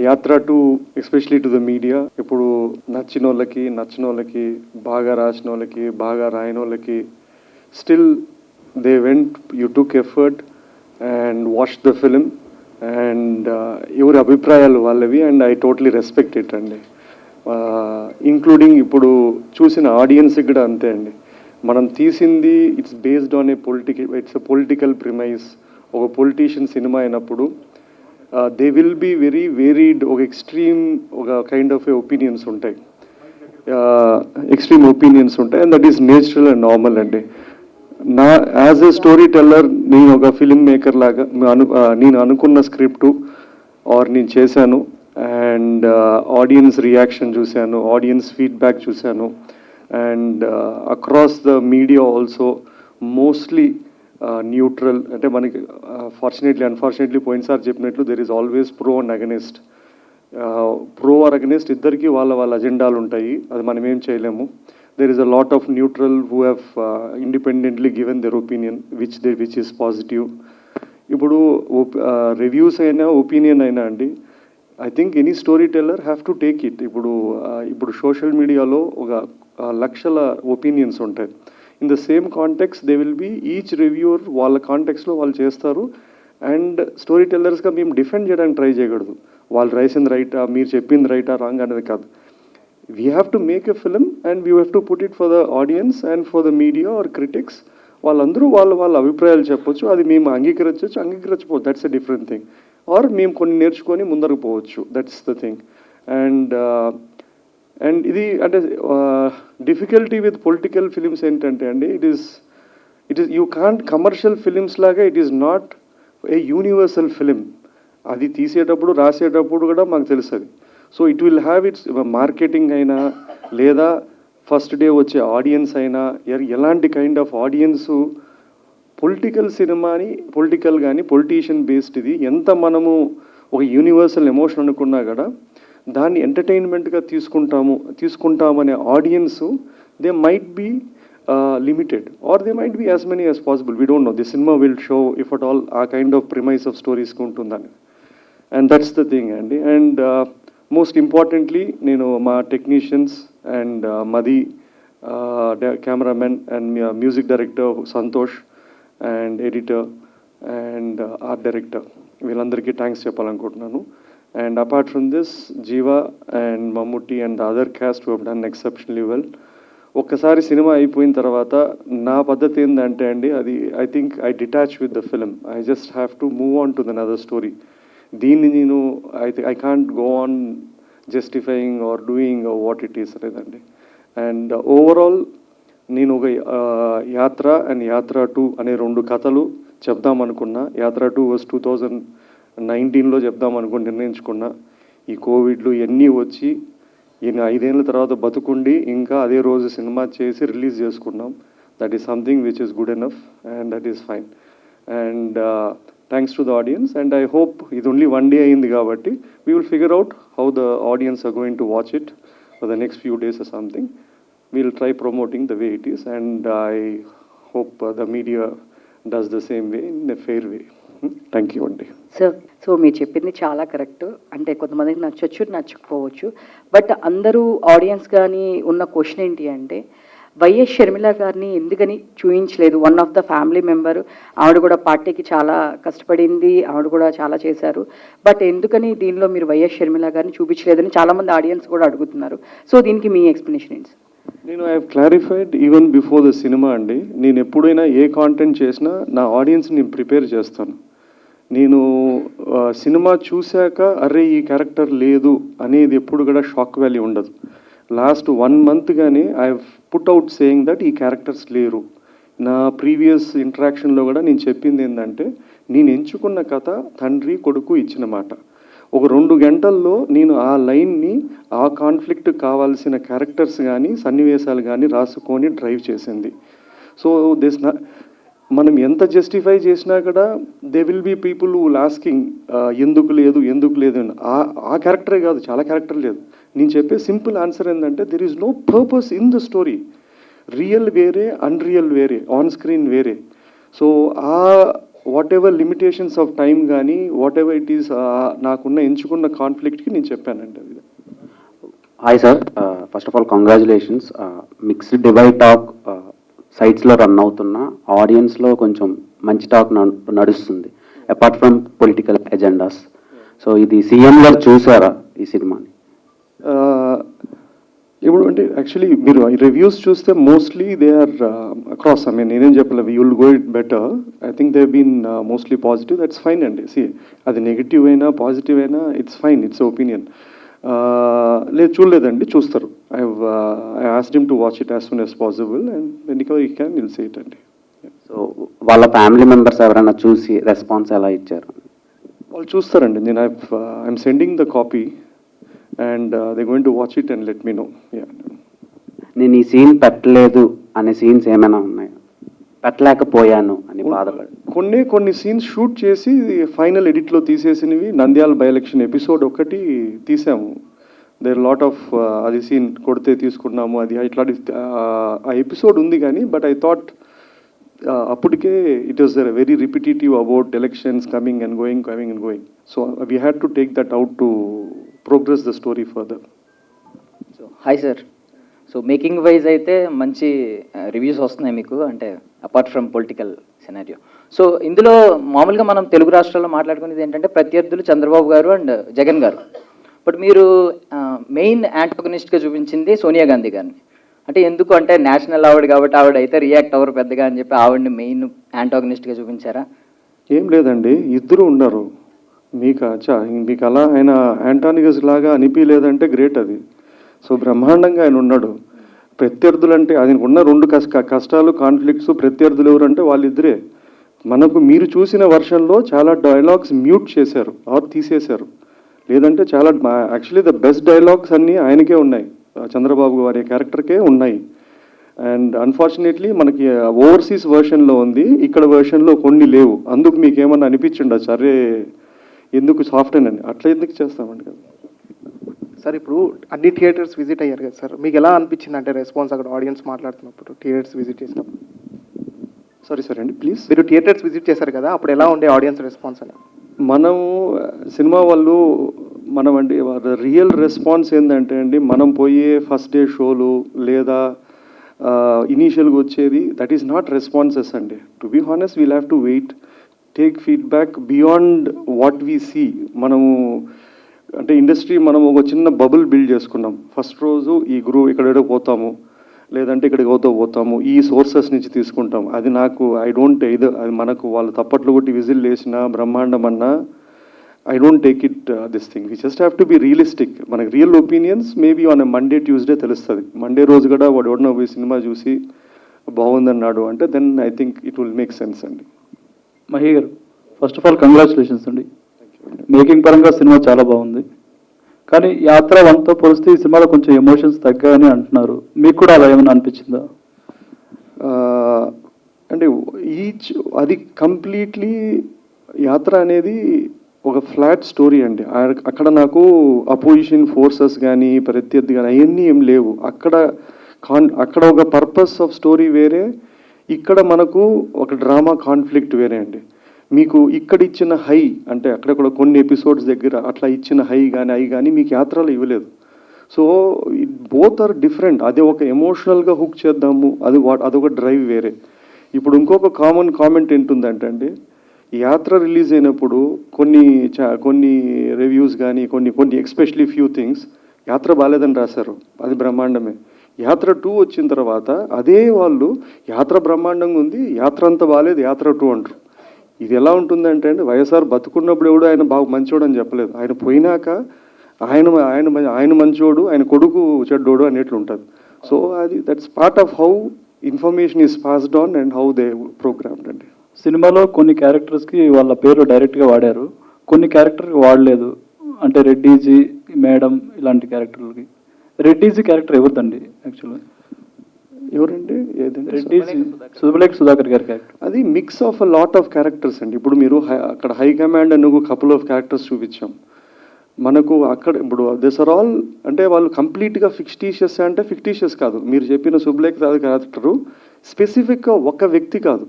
యాత్ర two especially to the media. ఇప్పుడు నచ్చినోళ్ళకి బాగా రాసిన వాళ్ళకి బాగా రాయని వాళ్ళకి still they went, you took effort and watch the film and ఎవరి అభిప్రాయాలు వాళ్ళవి and I totally respect it అండి. ఇంక్లూడింగ్ ఇప్పుడు చూసిన ఆడియన్స్కి కూడా అంతే అండి. మనం తీసింది it's based on it's a political premise. ఒక పొలిటీషియన్ సినిమా అయినప్పుడు they will be very varied, ఒక ఒక కైండ్ ఆఫ్ ఒపీనియన్స్ ఉంటాయి, ఎక్స్ట్రీమ్ ఒపీనియన్స్ ఉంటాయి, and that is natural and normal అండి. యాజ్ ఎ స్టోరీ టెల్లర్, నేను ఒక ఫిల్మ్ మేకర్ లాగా నేను అనుకున్న స్క్రిప్టు నేను చేశాను అండ్ ఆడియన్స్ రియాక్షన్ చూశాను, ఆడియన్స్ ఫీడ్బ్యాక్ చూశాను and across the media also mostly neutral. అంటే మనకి అన్ఫార్చునేట్లీ పోయినసారి చెప్పినట్లు there is always pro and against. Pro or against ఇద్దరికి వాళ్ళ అజెండాలు ఉంటాయి, అది మనం ఏం చేయలేము. There is a lot of neutral who have independently given their opinion which is positive. ఇప్పుడు రివ్యూస్ అయినా ఒపీనియన్ అయినా అండి, I think any story teller have to take it. ఇప్పుడు సోషల్ మీడియాలో ఒక లక్షల ఒపీనియన్స్ ఉంటాయి. In the same context they will be each reviewer వాళ్ళ కాంటెక్స్లో వాళ్ళు చేస్తారు. అండ్ స్టోరీ టెల్లర్స్గా మేము డిఫెండ్ చేయడానికి ట్రై చేయకూడదు, వాళ్ళు రాసింది రైటా, మీరు చెప్పింది రైటా రాంగ్ అనేది కాదు. We have to make a film and we have to put it for the audience and for the media or critics. వాళ్ళందరూ వాళ్ళ అభిప్రాయాలు చెప్పొచ్చు, అది మేము అంగీకరించకపోవచ్చు, that's a different thing. Or మేము కొన్ని నేర్చుకొని ముందరకు పోవచ్చు, దట్స్ ద థింగ్. అండ్ ఇది అంటే డిఫికల్టీ విత్ పొలిటికల్ ఫిలిమ్స్ ఏంటంటే అండి, it is you can't commercial films లాగా it is not a universal film. అది తీసేటప్పుడు రాసేటప్పుడు కూడా మాకు తెలుసు అది. So it will have its marketing అయినా లేదా ఫస్ట్ డే వచ్చే ఆడియన్స్ అయినా ఎలాంటి కైండ్ ఆఫ్ ఆడియన్సు పొలిటికల్ సినిమాని పొలిటీషియన్ బేస్డ్ ఇది ఎంత మనము ఒక యూనివర్సల్ ఎమోషన్ అనుకున్నా కూడా దాన్ని ఎంటర్టైన్మెంట్గా తీసుకుంటామనే audience they might be limited or they might be as many as possible, we don't know. The cinema will show if at all a kind of premise of stories kuntundani, and that's the thing andy. And most importantly nenu ma technicians and Madi, cameraman and music director Santosh and editor and art director, వీళ్ళందరికీ thanks చెప్పాలనుకుంటున్నాను. And apart from this, Jiva and Mammootty and the other cast who have done exceptionally well. ఒక్కసారి సినిమా అయిపోయిన తర్వాత నా పద్ధతి ఏంటంటే అండి, అది I think I detach with the film. I just have to move on to another story. దీన్ని నేను I can't go on justifying or doing what it is అనేదండి. అండ్ ఓవరాల్ నేను ఒక యాత్ర అండ్ యాత్ర 2 అనే 2 కథలు చెప్దామనుకున్నా. యాత్ర 2 వాజ్ 2019లో చెప్దామనుకుని నిర్ణయించుకున్నా. ఈ కోవిడ్లు ఇవన్నీ వచ్చి ఈయన 5 ఏళ్ళ తర్వాత బతుకుండి ఇంకా అదే రోజు సినిమా చేసి రిలీజ్ చేసుకున్నాం. That is something which is good enough and that is fine. And thanks to the audience and I hope ఇది ఓన్లీ 1 డే అయింది కాబట్టి we will figure out how the audience are going to watch it for the next few days or something. We'll try promoting the way it is and I hope the media does the same way in a fair way. Thank you అండి. Sir, so మీరు చెప్పింది చాలా correct. అంటే కొంతమందికి నచ్చొచ్చు, నచ్చకపోవచ్చు. But అందరూ audience కానీ ఉన్న క్వశ్చన్ ఏంటి అంటే, వైఎస్ షర్మిల గారిని ఎందుకని చూయించలేదు? One of the family member, ఆవిడ కూడా పార్టీకి చాలా కష్టపడింది, ఆవిడ కూడా చాలా చేశారు. బట్ ఎందుకని దీనిలో మీరు వైఎస్ షర్మిల గారిని చూపించలేదని చాలామంది ఆడియన్స్ కూడా అడుగుతున్నారు. సో దీనికి మీ ఎక్స్ప్లెనేషన్ ఏంటి? నేను I have clarified even before the cinema అండి. నేను ఎప్పుడైనా ఏ కాంటెంట్ చేసినా నా ఆడియన్స్ నేను ప్రిపేర్ చేస్తాను. నేను సినిమా చూశాక అరే ఈ క్యారెక్టర్ లేదు అనేది ఎప్పుడు కూడా షాక్ వాల్యూ ఉండదు. లాస్ట్ 1 month కానీ I have put out saying that ఈ క్యారెక్టర్స్ లేరు. నా ప్రీవియస్ ఇంటరాక్షన్లో కూడా నేను చెప్పింది ఏంటంటే, నేను ఎంచుకున్న కథ తండ్రి కొడుకు ఇచ్చిన మాట. ఒక 2 గంటల్లో నేను ఆ లైన్ని, ఆ కాన్ఫ్లిక్ట్ కావాల్సిన క్యారెక్టర్స్ కానీ సన్నివేశాలు కానీ రాసుకొని డ్రైవ్ చేసింది. సో మనం ఎంత జస్టిఫై చేసినా కూడా they will be people who will asking ఎందుకు లేదు అని. ఆ క్యారెక్టరే కాదు, చాలా క్యారెక్టర్ లేదు. నేను చెప్పే సింపుల్ ఆన్సర్ ఏంటంటే, there is no purpose in the story. Real వేరే, అన్రియల్ వేరే, ఆన్ స్క్రీన్ వేరే. So whatever limitations of time కానీ వాట్ ఎవర్ ఇట్ ఈస్ నాకున్న ఎంచుకున్న కాన్ఫ్లిక్ట్కి నేను చెప్పానండి అది. Hi sir, first of all congratulations. Mixed divide talk సైట్స్లో రన్ అవుతున్న ఆడియన్స్లో కొంచెం మంచి టాక్ నడుస్తుంది apart from political agendas. So ఇది సీఎం గారు చూసారా ఈ సినిమాని? ఇప్పుడు అంటే యాక్చువల్లీ మీరు రివ్యూస్ చూస్తే mostly they are across. I mean నేనేం చెప్పలేదు, you will go it better. I think they been mostly positive. That's fine అండి. సి అది నెగిటివ్ అయినా పాజిటివ్ అయినా ఇట్స్ ఫైన్, ఇట్స్ ఒపీనియన్. లేదు చూడలేదండి, చూస్తారు. I asked him to watch it as soon as possible and when you can will see it అండి. So వాళ్ళ family members ఎవరైనా చూసి రెస్పాన్స్ ఎలా ఇచ్చారు? వాళ్ళు చూస్తారండి. నేను I'm sending the copy and they going to watch it and let me know. నేను ఈ సీన్ పెట్టలేదు అనే సీన్స్ ఏమైనా ఉన్నాయా? పెట్టలేకపోయాను అని బాధపడి కొన్ని సీన్స్ షూట్ చేసి ఫైనల్ ఎడిట్లో తీసేసినవి. నంద్యాల బై ఎలక్షన్ ఎపిసోడ్ ఒకటి తీసాము. దేర్ లాట్ ఆఫ్ అది సీన్ కొడితే తీసుకున్నాము, అది ఇట్లాంటి ఆ ఎపిసోడ్ ఉంది కానీ బట్ ఐ థాట్ అప్పటికే it was very repetitive about elections coming and going. So we had to take that out to progress the story further. So hi sir, so making wise అయితే మంచి reviews వస్తున్నాయి మీకు, అంటే apart from political scenario. So ఇందులో మామూలుగా మనం తెలుగు రాష్ట్రాల్లో మాట్లాడుకునేది ఏంటంటే ప్రత్యర్థులు చంద్రబాబు గారు అండ్ జగన్ గారు. బట్ మీరు మెయిన్ యాంటోగనిస్ట్గా చూపించింది సోనియా గాంధీ గారిని. అంటే ఎందుకు అంటే నేషనల్ ఆవిడ కాబట్టి ఆవిడ అయితే రియాక్ట్ అవ్వరు పెద్దగా అని చెప్పి ఆవిడని మెయిన్ యాంటోగనిస్ట్గా చూపించారా? ఏం లేదండి, ఇద్దరు ఉన్నారు. మీకు అలా ఆయన యాంటానిగస్ లాగా అనిపించలేదంటే గ్రేట్ అది. సో బ్రహ్మాండంగా ఆయన ఉన్నాడు. ప్రత్యర్థులు అంటే ఆయన ఉన్న రెండు కష్టాలు కాన్ఫ్లిక్ట్స్ ప్రత్యర్థులు ఎవరంటే వాళ్ళిద్దరే. మనకు మీరు చూసిన వర్షన్లో చాలా డైలాగ్స్ మ్యూట్ చేశారు ఆర్ తీసేశారు. లేదంటే చాలా యాక్చువల్లీ ద బెస్ట్ డైలాగ్స్ అన్నీ ఆయనకే ఉన్నాయి, చంద్రబాబు గారి క్యారెక్టర్కే ఉన్నాయి. అండ్ అన్ఫార్చునేట్లీ మనకి ఓవర్సీస్ వర్షన్లో ఉంది, ఇక్కడ వర్షన్లో కొన్ని లేవు. అందుకు మీకు ఏమన్నా అనిపించండి సరే ఎందుకు సాఫ్ట్ అని అట్లా ఎందుకు చేస్తామండి కదా సార్. ఇప్పుడు అన్ని థియేటర్స్ విజిట్ అయ్యారు కదా సార్, మీకు ఎలా అనిపించింది అంటే రెస్పాన్స్ అక్కడ ఆడియన్స్ మాట్లాడుతున్నప్పుడు థియేటర్స్ విజిట్ చేసినప్పుడు? సారీ అండి ప్లీజ్. మీరు థియేటర్స్ విజిట్ చేశారు కదా, అప్పుడు ఎలా ఉండే ఆడియన్స్ రెస్పాన్స్ అని? మనం సినిమా వాళ్ళు మనం అండి రియల్ రెస్పాన్స్ ఏంటంటే అండి, మనం పోయే ఫస్ట్ డే షోలు లేదా ఇనీషియల్గా వచ్చేది దట్ ఈస్ నాట్ రెస్పాన్సెస్ అండి. To be honest we'll have to wait, take feedback beyond what we see. మనము అంటే ఇండస్ట్రీ మనం ఒక చిన్న బబుల్ బిల్డ్ చేసుకున్నాం. ఫస్ట్ రోజు ఈ ఇక్కడ పోతాము, లేదంటే ఇక్కడికి పోతాము, ఈ సోర్సెస్ నుంచి తీసుకుంటాం. అది నాకు ఐ డోంట్ అది మనకు వాళ్ళు తప్పట్లు కొట్టి విజిల్ వేసినా బ్రహ్మాండం అన్నా I don't take it this thing. We just have to be realistic. మనకి real opinions maybe on Monday Tuesday తెలుస్తుంది. మండే రోజు కూడా వాడు ఎవడన్నా పోయి సినిమా చూసి బాగుందన్నాడు అంటే then I think it will make sense అండి. మహి గారు, ఫస్ట్ ఆఫ్ ఆల్ కంగ్రాచులేషన్స్ అండి. మేకింగ్ పరంగా సినిమా చాలా బాగుంది, కానీ యాత్ర 1తో పోలిస్తే ఈ సినిమాలో కొంచెం ఎమోషన్స్ తగ్గాయని అంటున్నారు. మీకు కూడా అలా ఏమైనా అనిపించిందా? అంటే అది కంప్లీట్లీ యాత్ర అనేది ఒక ఫ్లాట్ స్టోరీ అండి. అక్కడ నాకు అపోజిషన్ ఫోర్సెస్ కానీ ప్రత్యర్థి కానీ అవన్నీ ఏం లేవు. అక్కడ ఒక పర్పస్ ఆఫ్ స్టోరీ వేరే, ఇక్కడ మనకు ఒక డ్రామా కాన్ఫ్లిక్ట్ వేరే అండి. మీకు ఇక్కడ ఇచ్చిన హై అంటే అక్కడక్కడ కొన్ని ఎపిసోడ్స్ దగ్గర అట్లా ఇచ్చిన హై కానీ మీకు యాత్రలో ఇవ్వలేదు. So both are different. అది ఒక ఎమోషనల్గా హుక్ చేద్దాము, అదొక డ్రైవ్ వేరే. ఇప్పుడు ఇంకొక కామన్ కామెంట్ ఏంటుందంటే అండి, యాత్ర రిలీజ్ అయినప్పుడు కొన్ని రివ్యూస్ కానీ కొన్ని ఎక్స్పెషలీ ఫ్యూ థింగ్స్ యాత్ర బాగాలేదని రాశారు, అది బ్రహ్మాండమే. యాత్ర 2 వచ్చిన తర్వాత అదే వాళ్ళు యాత్ర బ్రహ్మాండంగా ఉంది, యాత్ర అంతా బాగాలేదు, యాత్ర 2 అంటారు. ఇది ఎలా ఉంటుందంటే అండి, వైఎస్ఆర్ బతుకున్నప్పుడు ఎవడు ఆయన బాగా మంచోడు అని చెప్పలేదు, ఆయన పోయినాక ఆయన మంచోడు, ఆయన కొడుకు చెడ్డోడు అనేట్లు ఉంటుంది. సో అది that's part of how information is passed on and how they programmed అండి. సినిమాలో కొన్ని క్యారెక్టర్స్కి వాళ్ళ పేరు డైరెక్ట్గా వాడారు, కొన్ని క్యారెక్టర్కి వాడలేదు. అంటే రెడ్డీజీ, మేడం ఇలాంటి క్యారెక్టర్లకి. రెడ్డీజీ క్యారెక్టర్ ఎవరిదండి యాక్చువల్గా? ఎవరండి? ఏదండి? రెడ్డీజీ సుబ్బలేఖ సుధాకర్ గారి క్యారెక్టర్. అది mix of a lot of characters అండి. ఇప్పుడు మీరు అక్కడ హై కమాండ్ అని కపుల్ ఆఫ్ క్యారెక్టర్స్ చూపించాం. మనకు అక్కడ ఇప్పుడు దిస్ ఆర్ ఆల్ అంటే వాళ్ళు కంప్లీట్గా ఫిక్టీషియస్ అంటే ఫిక్టీషియస్ కాదు. మీరు చెప్పిన సుబ్బలేఖ క్యారెక్టరు స్పెసిఫిక్గా ఒక వ్యక్తి కాదు,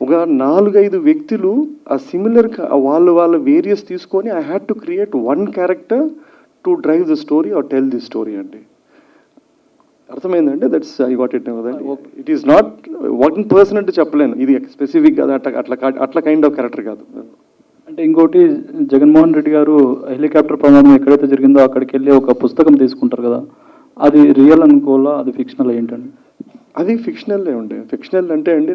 ఒక 4-5 వ్యక్తులు ఆ సిమిలర్ వాళ్ళ వేరియస్ తీసుకొని I had to create one character to drive the story or tell the story అండి. అర్థమైందంటే దట్స్ ఐ వాట్ ఇట్ కదండి. It is not one person అంటే చెప్పలేను, ఇది స్పెసిఫిక్ కాదు, అట్లా కైండ్ ఆఫ్ క్యారెక్టర్ కాదు. అంటే ఇంకోటి, జగన్మోహన్ రెడ్డి గారు హెలికాప్టర్ ప్రమాదం ఎక్కడైతే జరిగిందో అక్కడికి వెళ్ళి ఒక పుస్తకం తీసుకుంటారు కదా, అది రియల్ అనుకోవాలా, అది ఫిక్షనల్ ఏంటండి? అది ఫిక్షనల్లే ఉండే. ఫిక్షనల్ అంటే అండి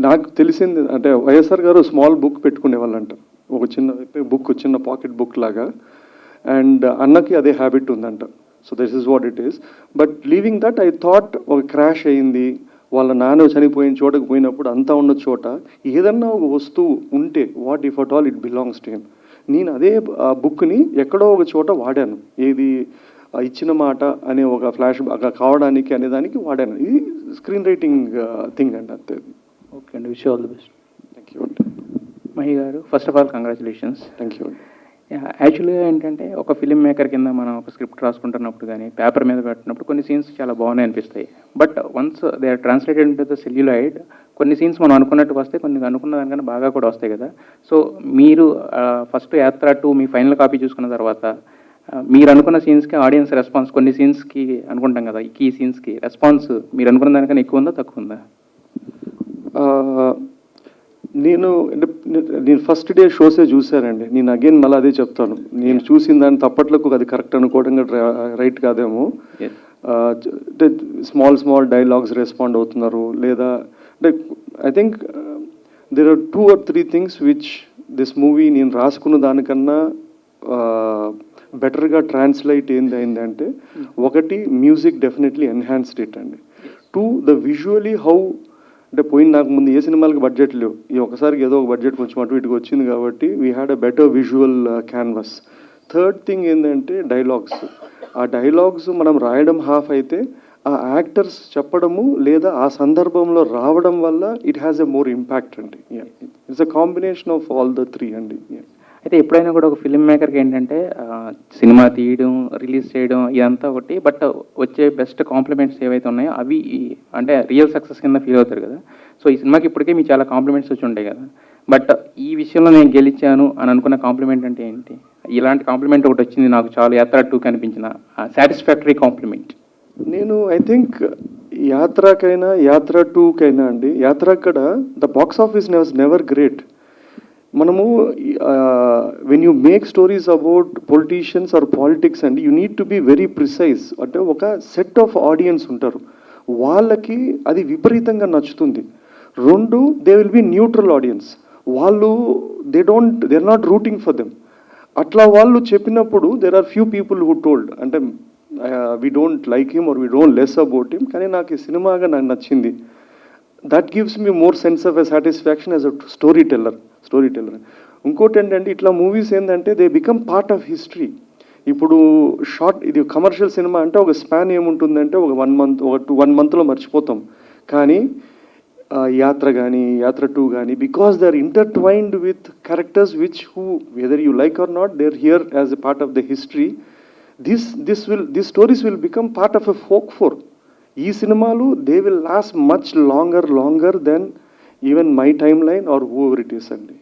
నాకు తెలిసింది అంటే వైఎస్ఆర్ గారు స్మాల్ బుక్ పెట్టుకునే వాళ్ళంట, ఒక చిన్న బుక్, చిన్న పాకెట్ బుక్ లాగా. అండ్ అన్నకి అదే హ్యాబిట్ ఉందంట. So this is what it is. But leaving that I thought ఒక క్రాష్ అయింది, వాళ్ళ నాన్న చనిపోయిన చోటకు పోయినప్పుడు అంతా ఉన్న చోట ఏదన్నా ఒక వస్తువు ఉంటే what if at all it belongs to him. నేను అదే బుక్ని ఎక్కడో ఒక చోట వాడాను, ఏది ఇచ్చిన మాట అనే ఒక ఫ్లాష్ కావడానికి అనే దానికి వాడాను. ఇది స్క్రీన్ రైటింగ్ థింగ్ అండి, అంతే. ఓకే అండి, wish all the best. Thank you అండి. మహి గారు, first of all congratulations. Thank you అండి. యాక్చువల్గా ఏంటంటే ఒక ఫిల్మ్ మేకర్ కింద మనం ఒక స్క్రిప్ట్ రాసుకుంటున్నప్పుడు కానీ పేపర్ మీద పెట్టినప్పుడు కొన్ని సీన్స్ చాలా బాగున్నాయి అనిపిస్తాయి. But once they are translated into the celluloid, కొన్ని సీన్స్ మనం అనుకున్నట్టు వస్తాయి, కొన్ని అనుకున్న దానికన్నా బాగా కూడా వస్తాయి కదా. సో మీరు ఫస్ట్ యాత్ర 2 మీ ఫైనల్ కాపీ చూసుకున్న తర్వాత మీరు అనుకున్న సీన్స్కి ఆడియన్స్ రెస్పాన్స్, కొన్ని సీన్స్కి అనుకుంటాం కదా, ఈ సీన్స్కి రెస్పాన్స్ మీరు అనుకున్న దానికన్నా ఎక్కువ ఉందా తక్కువ ఉందా? నేను ఫస్ట్ డే షోసే చూశానండి. నేను అగైన్ మళ్ళీ అదే చెప్తాను, నేను చూసిన దాన్ని తప్పట్లకు అది కరెక్ట్ అనుకోవడం రైట్ కాదేమో. అంటే స్మాల్ డైలాగ్స్ రెస్పాండ్ అవుతున్నారు లేదా అంటే I think there are 2 or 3 things which this movie నేను రాసుకున్న దానికన్నా బెటర్గా ట్రాన్స్లేట్ అయిందంటే, ఒకటి మ్యూజిక్ డెఫినెట్లీ ఎన్హాన్స్డ్ ఇట్ అండి. 2 ద విజువలీ హౌ, అంటే నాకు ముందు ఏ సినిమాలకు బడ్జెట్ లేవు, ఈ ఒకసారికి ఏదో ఒక బడ్జెట్ కొంచెం అటు ఇటుకు వచ్చింది కాబట్టి we had a better visual canvas. Third thing ఏంటంటే డైలాగ్స్. ఆ డైలాగ్స్ మనం రాయడం హాఫ్ అయితే ఆ యాక్టర్స్ చెప్పడము లేదా ఆ సందర్భంలో రావడం వల్ల it has a more impact అండి. It's a combination of all the 3 అండి. అయితే ఎప్పుడైనా కూడా ఒక ఫిల్మ్ మేకర్కి ఏంటంటే సినిమా తీయడం, రిలీజ్ చేయడం ఇదంతా ఒకటి, బట్ వచ్చే బెస్ట్ కాంప్లిమెంట్స్ ఏవైతే ఉన్నాయో అవి అంటే రియల్ సక్సెస్ కింద ఫీల్ అవుతారు కదా. సో ఈ సినిమాకి ఇప్పటికే మీకు చాలా కాంప్లిమెంట్స్ వచ్చి ఉంటాయి కదా, బట్ ఈ విషయంలో నేను గెలిచాను అని అనుకున్న కాంప్లిమెంట్ అంటే ఏంటి? ఇలాంటి కాంప్లిమెంట్ ఒకటి వచ్చింది నాకు చాలా యాత్ర 2 కనిపించిన సాటిస్ఫాక్టరీ కాంప్లిమెంట్. నేను ఐ థింక్ యాత్రకైనా యాత్ర 2కైనా అండి, యాత్ర అక్కడ the box office never great. మనము when you make stories about politicians or politics అండి, you need to be very precise. అంటే ఒక సెట్ ఆఫ్ ఆడియన్స్ ఉంటారు, వాళ్ళకి అది విపరీతంగా నచ్చుతుంది. 2 they will be neutral audience, వాళ్ళు they are not rooting for them. అట్లా వాళ్ళు చెప్పినప్పుడు there are few people who told అంటే we don't like him or we don't less about him, కానీ నాకు ఈ సినిమాగా నాకు నచ్చింది. That gives me more sense of a satisfaction as a storyteller. ఇంకోటి ఏంటంటే ఇట్లా మూవీస్ ఏంటంటే they become part of history. ఇప్పుడు ఇది కమర్షియల్ సినిమా అంటే ఒక స్పాన్ ఏముంటుందంటే ఒక 1 month, 1 monthలో మర్చిపోతాం. కానీ యాత్ర కానీ యాత్ర 2 కానీ because they are intertwined with characters which whether you like or not they are here as a part of the history. This stories will become part of a folklore. ఈ సినిమాలు they will last much longer than even my timeline or whoever it is అండి.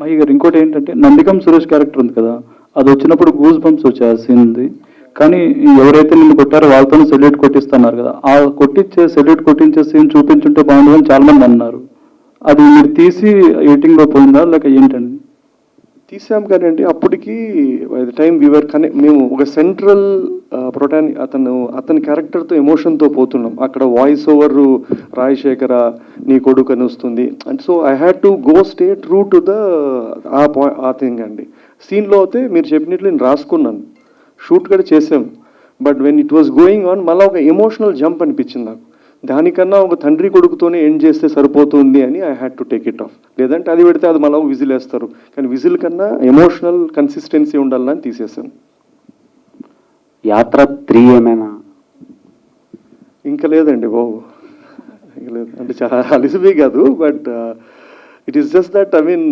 మహి గారు, ఇంకోటి ఏంటంటే Nandigam Suresh character ఉంది కదా, అది వచ్చినప్పుడు గూస్ బంప్స్ వచ్చే ఆ సీన్ ఉంది. కానీ ఎవరైతే నిన్ను కొట్టారో వాళ్ళతోనే సెల్యూట్ కొట్టిస్తున్నారు కదా, ఆ సెల్యూట్ కొట్టించే సీన్ చూపించుంటే బాగుంటుందని చాలా మంది అన్నారు. అది మీరు తీసి ఎడిటింగ్లో పోయిందా లేక ఏంటండి? తీసాం కానీ అండి, అప్పటికి బై ద టైమ్ మేము ఒక సెంట్రల్ అతని క్యారెక్టర్తో ఎమోషన్తో పోతున్నాం. అక్కడ వాయిస్ ఓవర్ రాజశేఖర నీ కొడుకు అని వస్తుంది. And so I had to go stay true to the ఆ థింగ్ అండి. సీన్లో అయితే మీరు చెప్పినట్లు నేను రాసుకున్నాను, షూట్ కూడా చేసాం. But when it was going on మళ్ళీ ఒక ఎమోషనల్ జంప్ అనిపించింది నాకు. దానికన్నా ఒక తండ్రి కొడుకుతోనే ఎండ్ చేస్తే సరిపోతుంది అని I had to take it of. లేదంటే అది పెడితే అది మళ్ళీ విజిల్ వేస్తారు, కానీ విజిల్ కన్నా ఎమోషనల్ కన్సిస్టెన్సీ ఉండాలని తీసేసాను. యాత్ర 3 ఏమైనా ఇంకా లేదండి బాబు, ఇంకా లేదు. అంటే చాలా అలిసిపోయి కాదు, but it is just that I mean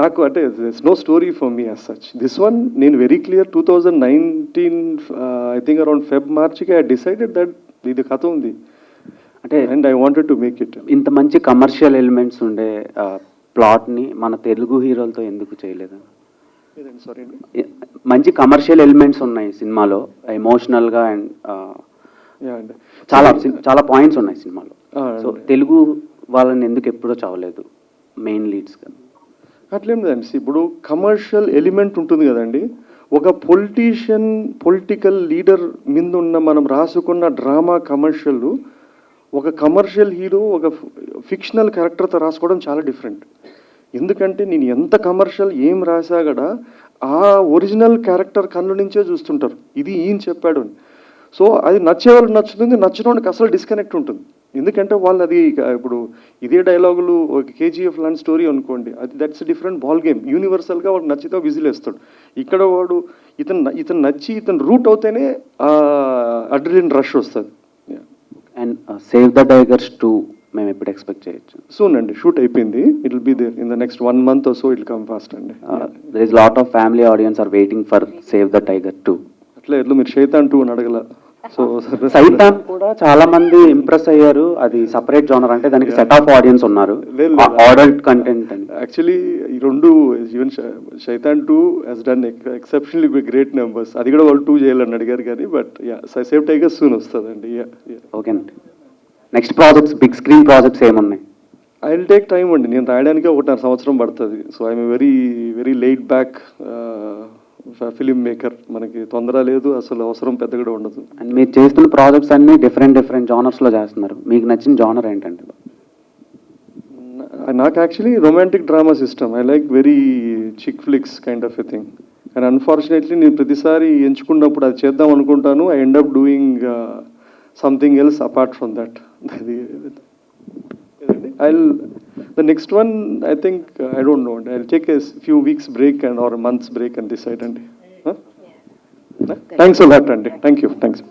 నాకు అంటే no story for me as such. This one నేను very clear 2019 I think around March I decided that ఇది కథ ఉంది. అంటే and I wanted to make it. ఇంత మంచి కమర్షియల్ ఎలిమెంట్స్ ఉండే ప్లాట్ని మన తెలుగు హీరోలతో ఎందుకు చేయలేదు? సారీ అండి. మంచి కమర్షియల్ ఎలిమెంట్స్ ఉన్నాయి సినిమాలో, ఎమోషనల్గా అండ్ యా అండి. చాలా పాయింట్స్ ఉన్నాయి సినిమాలో. సో అండి. తెలుగు వాళ్ళని ఎందుకు ఎప్పుడూ చావలేదు మెయిన్ లీడ్స్గా? అట్లేం లేదండి. ఇప్పుడు కమర్షియల్ ఎలిమెంట్ ఉంటుంది కదండి. ఒక పొలిటికల్ లీడర్ మీద ఉన్న మనం రాసుకున్న డ్రామా కమర్షియల్, ఒక కమర్షియల్ హీరో ఒక ఫిక్షనల్ క్యారెక్టర్తో రాసుకోవడం చాలా డిఫరెంట్. ఎందుకంటే నేను ఎంత కమర్షియల్ ఏం రాసా కూడా ఆ ఒరిజినల్ క్యారెక్టర్ కన్ను నుంచే చూస్తుంటారు, ఇది ఈయన చెప్పాడు అని. సో అది నచ్చే వాళ్ళకి నచ్చుతుంది, నచ్చినోడికి అసలు డిస్కనెక్ట్ ఉంటుంది. ఎందుకంటే వాళ్ళు అది ఇప్పుడు ఇదే డైలాగులు ఒక కేజీఎఫ్ లాంటి స్టోరీ అనుకోండి, అది దట్స్ డిఫరెంట్ బాల్ గేమ్. యూనివర్సల్గా వాడు నచ్చితే విజిల్ వేస్తాడు. ఇక్కడ వాడు ఇతను నచ్చి ఇతను రూట్ అవుతేనే అడ్రిలిన్ రష్ వస్తుంది. అండ్ సేవ్ ద టైగర్స్ 2 మేము ఎప్పుడు ఎక్స్పెక్ట్ చేయొచ్చు? సూన్ అండి, షూట్ అయిపోయింది. It will be there in the next 1 month or so. It come fast అండి. There is lot of family audience are waiting for save the tiger 2. అట్లా ఎట్లా మీరు శైతాన్ 2 అని అడగల. సో సైతాన్ కూడా చాలా మంది ఇంప్రెస్ అయ్యారు. అది సపరేట్ జోనర్, అంటే దానికి సెట్ ఆఫ్ ఆడియన్స్ ఉన్నారు, అడల్ట్ కంటెంట్ అని. యాక్చువల్లీ ఈ రెండు even Shaitan 2 he's done exceptionally great numbers. అది కూడా వాళ్ళు 2 చేయాలని అడిగారు కానీ, but yeah save tiger soon వస్తుందండి. ఓకే అండి. Next projects, big screen projects ఏమున్నాయి? ఐ విల్ టేక్ టైమ్ అండి. నేను రాయడానికి 1.5 సంవత్సరం పడుతుంది. So I'm very laid back filmmaker. మనకి తొందర లేదు, అసలు అవసరం పెద్ద కూడా ఉండదు. అండ్ మీరు చేస్తున్న ప్రాజెక్ట్స్ అన్ని డిఫరెంట్ జానర్స్లో చేస్తున్నారు. మీకు నచ్చిన జానర్ ఏంటంటే? నాకు actually romantic drama system. I like very chick flicks kind of a thing. And unfortunately నేను ప్రతిసారి ఎంచుకున్నప్పుడు అది చేద్దాం అనుకుంటాను, I end up doing something else apart from that. The next one, I think, I don't know. I'll take a few weeks break or a month's break and decide. Thanks a lot, Andy. Thank you. Thanks.